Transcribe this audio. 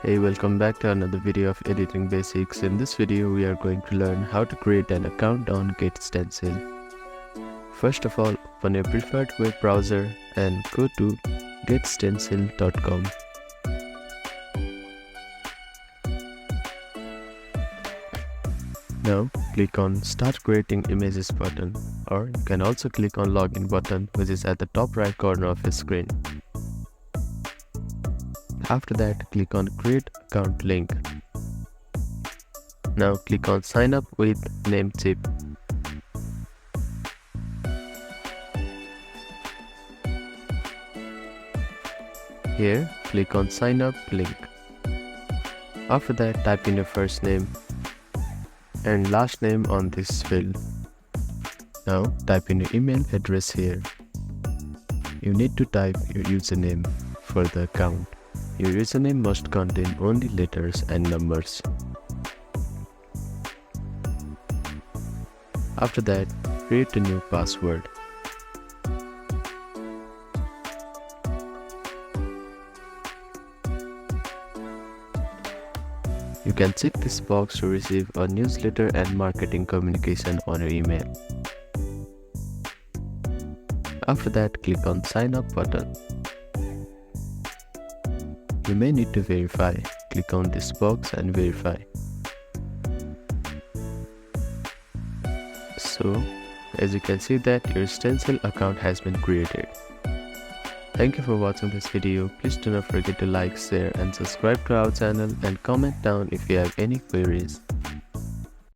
Hey, welcome back to another video of editing basics. In this video we are going to learn how to create an account on GetStencil. First of all, open your preferred web browser and go to getstencil.com. Now click on Start Creating Images button, or you can also click on Login button, which is at the top right corner of your screen. After that, click on Create Account link. Now click on Sign up with Namecheap. Here, click on Sign up link. After that, type in your first name and last name on this field. Now type in your email address here. You need to type your username for the account. Your username must contain only letters and numbers. After that, create a new password. You can check this box to receive a newsletter and marketing communication on your email. After that, click on Sign Up button. You may need to verify. Click on this box and verify. So, as you can see that your Stencil account has been created. Thank you for watching this video. Please do not forget to like, share and subscribe to our channel and comment down if you have any queries.